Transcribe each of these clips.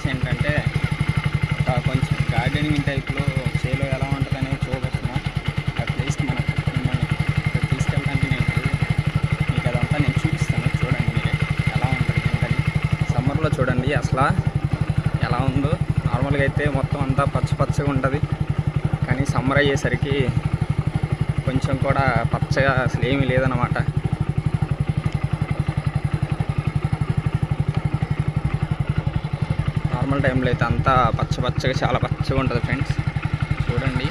Place ఏంటంటే కొంచెం gardening టైప్లో చేలో ఎలా ఉంటుంది అనేది చూపిస్తున్నా. ఆ ప్లేస్కి మిమ్మల్ని తీసుకెళ్ళడానికి మీకు అదంతా నేను చూపిస్తాను. చూడండి మీరే ఎలా ఉంటుంది ఏంటని. సమ్మర్లో చూడండి అసలు ఎలా ఉందో. నార్మల్గా అయితే మొత్తం అంతా పచ్చగా ఉంటుంది, కానీ సమ్మర్ అయ్యేసరికి కొంచెం కూడా పచ్చగా అసలు ఏమీ లేదన్నమాట. నార్మల్ టైంలో అయితే అంతా పచ్చగా చాలా పచ్చగా ఉంటుంది ఫ్రెండ్స్. చూడండి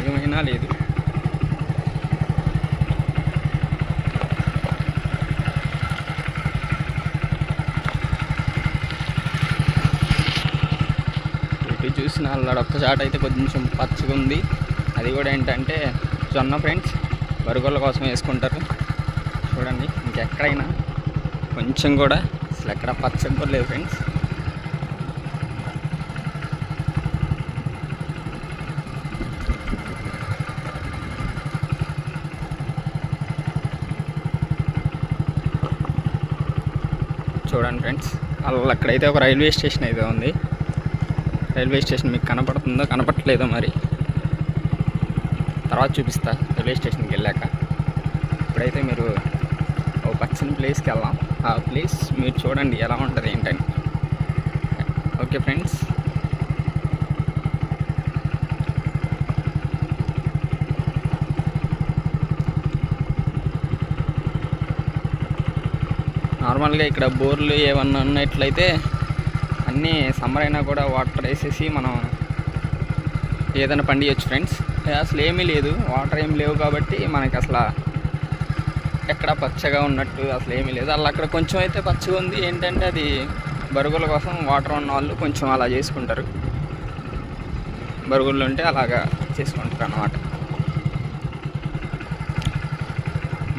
ఏమైనా లేదు. ఇటు చూసిన ఒక్క చాట అయితే కొంచెం పచ్చగా ఉంది. అది కూడా ఏంటంటే జొన్న ఫ్రెండ్స్, బరుగుల కోసం వేసుకుంటారు. చూడండి ఇంకెక్కడైనా కొంచెం కూడా అసలు ఎక్కడ పచ్చగా కూడా లేదు ఫ్రెండ్స్. చూడండి ఫ్రెండ్స్, అక్కడైతే ఒక రైల్వే స్టేషన్ అయితే ఉంది. రైల్వే స్టేషన్ మీకు కనపడుతుందో కనపడట్లేదో మరి తర్వాత చూపిస్తా రైల్వే స్టేషన్కి వెళ్ళాక. ఇప్పుడైతే మీరు ఒక పచ్చని ప్లేస్కి వెళ్దాం. ఆ ప్లేస్ మీరు చూడండి ఎలా ఉంటుంది ఏంటని. ఓకే ఫ్రెండ్స్, నార్మల్గా ఇక్కడ బోర్లు ఏమన్నా ఉన్నట్లయితే అన్నీ సమ్మర్ అయినా కూడా వాటర్ వేసేసి మనం ఏదైనా పండియచ్చు ఫ్రెండ్స్. అసలు ఏమీ లేదు, వాటర్ ఏమి లేవు కాబట్టి మనకి అసలు ఎక్కడ పచ్చగా ఉన్నట్టు అసలు ఏమీ లేదు. అలా అక్కడ కొంచెం అయితే పచ్చగా ఉంది. ఏంటంటే అది బరుగుల కోసం వాటర్ ఉన్న వాళ్ళు కొంచెం అలా చేసుకుంటారు. బరుగుళ్ళు ఉంటే అలాగా చేసుకుంటారు అన్నమాట.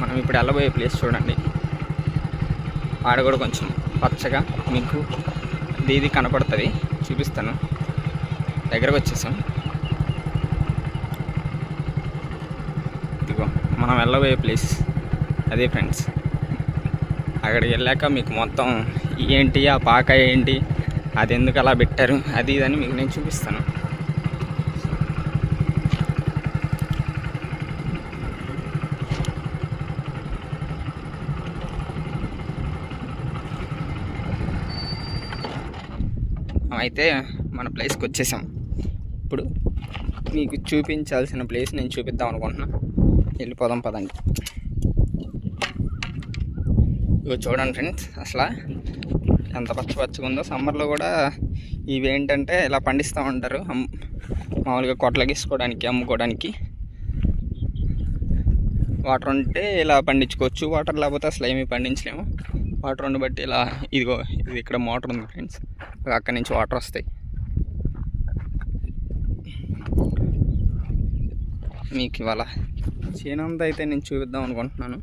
మనం ఇప్పుడు వెళ్ళబోయే ప్లేస్ చూడండి, ఆడ కూడా కొంచెం పచ్చగా మీకు ఇది కనపడుతుంది. చూపిస్తాను, దగ్గరకు వచ్చేసాం. ఇదిగో మనం వెళ్ళబోయే ప్లేస్ అదే ఫ్రెండ్స్. అక్కడికి వెళ్ళాక మీకు మొత్తం ఏంటి ఆ పాక ఏంటి, అది ఎందుకు అలా పెట్టారు, అది ఇదని మీకు నేను చూపిస్తాను. అయితే మన ప్లేస్కి వచ్చేసాం. ఇప్పుడు మీకు చూపించాల్సిన ప్లేస్ నేను చూపిద్దాం అనుకుంటున్నా. వెళ్ళిపోదాం పదండి. ఇగో చూడండి ఫ్రెండ్స్, అసలు ఎంత పచ్చగా ఉందో. సమ్మర్లో కూడా ఇవి ఏంటంటే ఇలా పండిస్తూ ఉంటారు, మామూలుగా కొట్లకి వేసుకోవడానికి, అమ్ముకోవడానికి. వాటర్ ఉంటే ఇలా పండించుకోవచ్చు, వాటర్ లేకపోతే అసలు ఏమీ పండించలేము. వాటర్ ఉండి బట్టి ఇలా ఇది ఇక్కడ మోటార్ ఉంది ఫ్రెండ్స్, అక్కడి నుంచి వాటర్ వస్తాయి. మీకు ఇవాళ చేనంతా అయితే నేను చూపిద్దాం అనుకుంటున్నాను.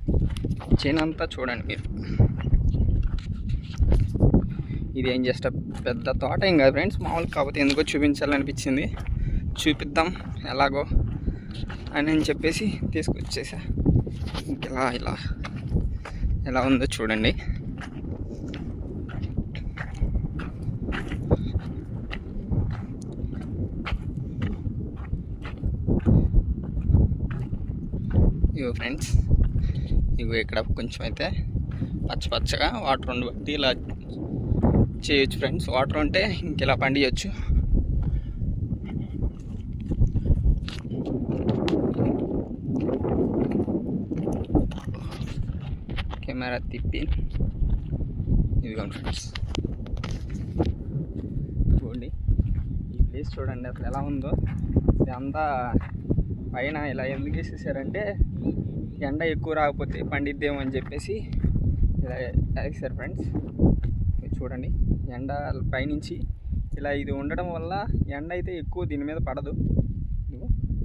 చేనంతా చూడండి మీరు. ఇదేం జస్ట్ పెద్ద తోట ఏం కాదు ఫ్రెండ్స్, మామూలు. కాకపోతే ఎందుకో చూపించాలనిపించింది, చూపిద్దాం ఎలాగో అని చెప్పేసి తీసుకొచ్చేసా. ఇలా ఇలా ఎలా ఉందో చూడండి. ఇగో ఫ్రెండ్స్, ఇగో ఇక్కడ కొంచెం అయితే పచ్చగా వాటర్ ఉండి బట్టి ఇలా చేయొచ్చు ఫ్రెండ్స్. వాటర్ ఉంటే ఇంకెలా పండియచ్చు. కెమెరా తిప్పి ఇదిగోండి ఫ్రెండ్స్, చూడండి ఈ ప్లేస్ చూడండి అసలు ఎలా ఉందో. ఇదంతా పైన ఇలా ఎందుకు వేసేసారంటే ఎండ ఎక్కువ రాకపోతే పండిద్దేమో అని చెప్పేసి ఇలా వేసారు ఫ్రెండ్స్. చూడండి ఎండ పైనుంచి ఇలా ఇది ఉండడం వల్ల ఎండ అయితే ఎక్కువ దీని మీద పడదు.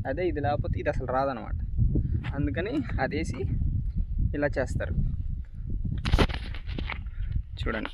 అదే ఇది లేకపోతే ఇది అసలు రాదనమాట. అందుకని అదేసి ఇలా చేస్తారు చూడండి.